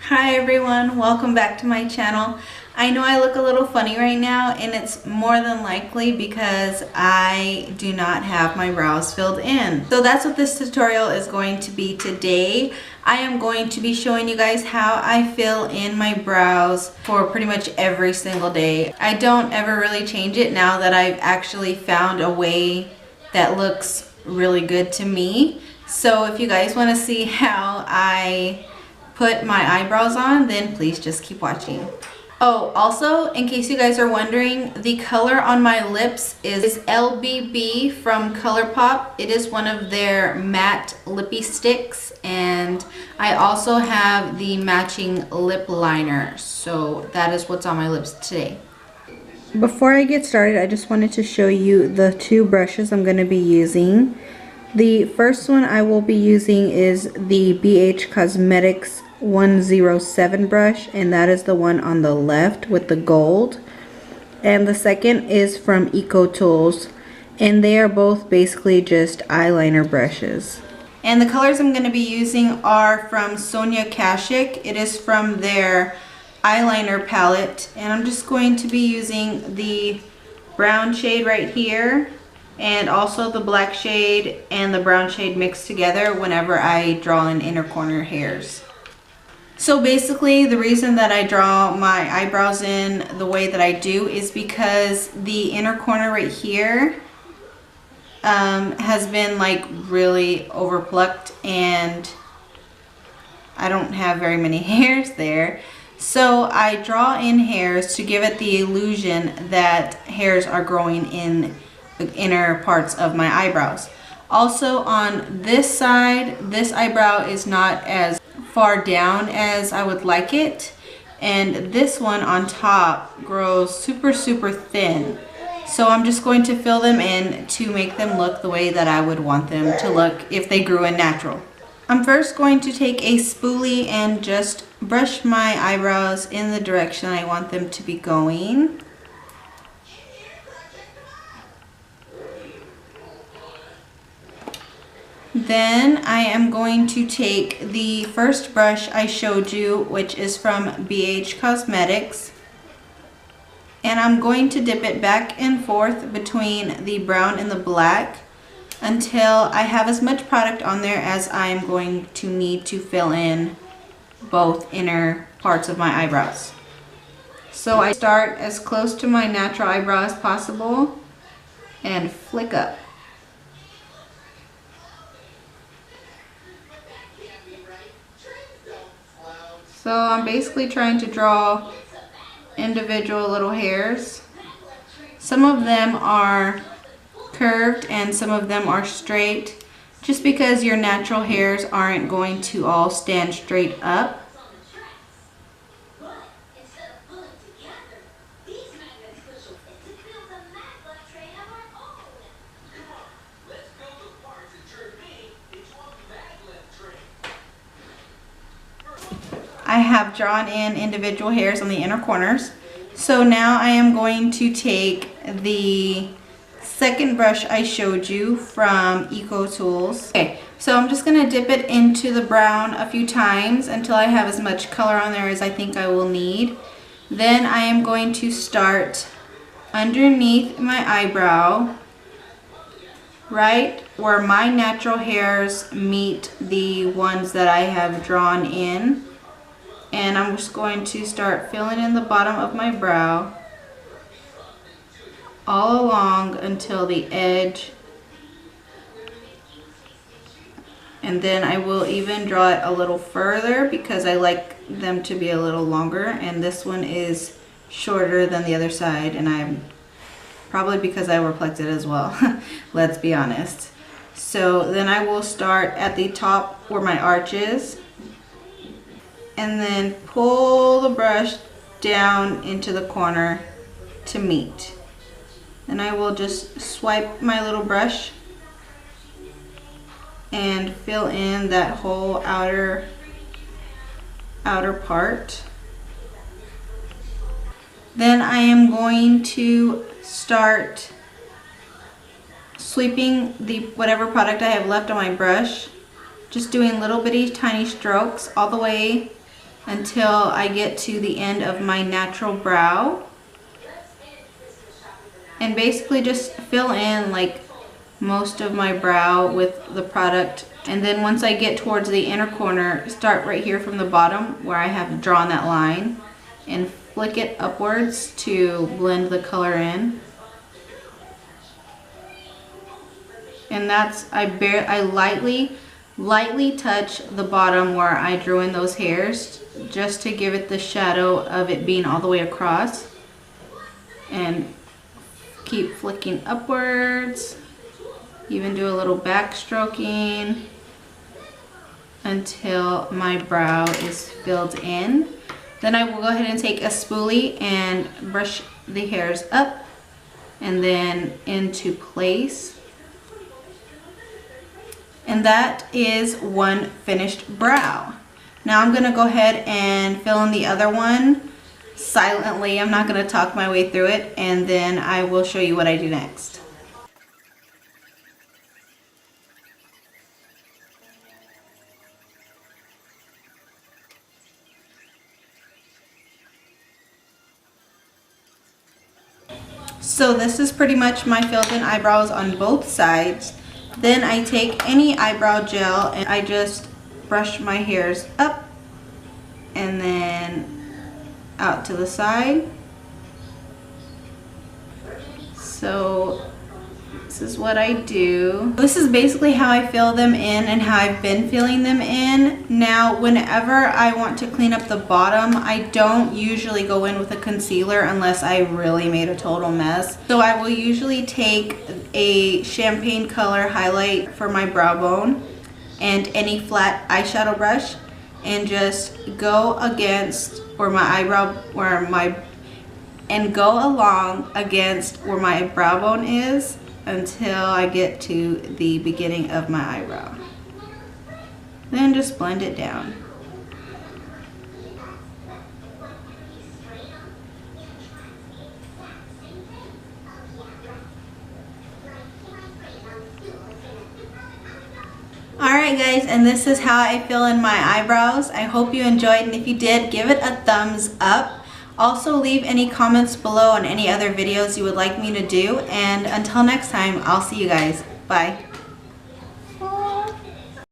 Hi everyone, welcome back to my channel. I know I look a little funny right now, and it's more than likely because I do not have my brows filled in. So that's what this tutorial is going to be today. I am going to be showing you guys how I fill in my brows for pretty much every single day. I don't ever really change it now that I've actually found a way that looks really good to me. So if you guys want to see how I put my eyebrows on, then please just keep watching. Oh, also, in case you guys are wondering, the color on my lips is LBB from ColourPop. It is one of their matte lippy sticks, and I also have the matching lip liner. So that is what's on my lips today. Before I get started, I just wanted to show you the two brushes I'm going to be using. The first one I will be using is the BH Cosmetics 107 brush, and that is the one on the left with the gold. And the second is from Eco Tools, and they are both basically just eyeliner brushes. And the colors I'm going to be using are from Sonia Kashuk. It is from their eyeliner palette, and I'm just going to be using the brown shade right here, and also the black shade and the brown shade mixed together whenever I draw in inner corner hairs. So basically, the reason that I draw my eyebrows in the way that I do is because the inner corner right here has been like really overplucked, and I don't have very many hairs there. So I draw in hairs to give it the illusion that hairs are growing in the inner parts of my eyebrows. Also, on this side, this eyebrow is not as far down as I would like it, and this one on top grows super thin. So I'm just going to fill them in to make them look the way that I would want them to look if they grew in natural. I'm first going to take a spoolie and just brush my eyebrows in the direction I want them to be going. Then I am going to take the first brush I showed you, which is from BH Cosmetics, and I'm going to dip it back and forth between the brown and the black until I have as much product on there as I am going to need to fill in both inner parts of my eyebrows. So I start as close to my natural eyebrow as possible and flick up. So I'm basically trying to draw individual little hairs. Some of them are curved and some of them are straight, just because your natural hairs aren't going to all stand straight up. I have drawn in individual hairs on the inner corners. So now I am going to take the second brush I showed you from Eco Tools. Okay, so I'm just going to dip it into the brown a few times until I have as much color on there as I think I will need. Then I am going to start underneath my eyebrow, right where my natural hairs meet the ones that I have drawn in. And I'm just going to start filling in the bottom of my brow all along until the edge, and then I will even draw it a little further because I like them to be a little longer, and this one is shorter than the other side, and I'm probably because I overplucked it as well. Let's be honest. So then I will start at the top where my arch is, and then pull the brush down into the corner to meet. And I will just swipe my little brush and fill in that whole outer part. Then I am going to start sweeping the whatever product I have left on my brush, just doing little bitty tiny strokes all the way until I get to the end of my natural brow. And basically just fill in like most of my brow with the product. And then once I get towards the inner corner, start right here from the bottom where I have drawn that line and flick it upwards to blend the color in. And that's, I lightly touch the bottom where I drew in those hairs just to give it the shadow of it being all the way across. And keep flicking upwards. Even do a little backstroking until my brow is filled in. Then I will go ahead and take a spoolie and brush the hairs up and then into place. And that is one finished brow. Now I'm gonna go ahead and fill in the other one silently. I'm not gonna talk my way through it, and then I will show you what I do next. So this is pretty much my filled in eyebrows on both sides. Then I take any eyebrow gel and I just brush my hairs up and then out to the side. So this is what I do. This is basically how I fill them in and how I've been filling them in. Now, whenever I want to clean up the bottom, I don't usually go in with a concealer unless I really made a total mess. So I will usually take a champagne color highlight for my brow bone and any flat eyeshadow brush and just go against where my eyebrow, and go along against where my brow bone is until I get to the beginning of my eyebrow. Then just blend it down. Alright guys, and this is how I fill in my eyebrows. I hope you enjoyed, and if you did, give it a thumbs up. Also leave any comments below on any other videos you would like me to do, and until next time, I'll see you guys. Bye.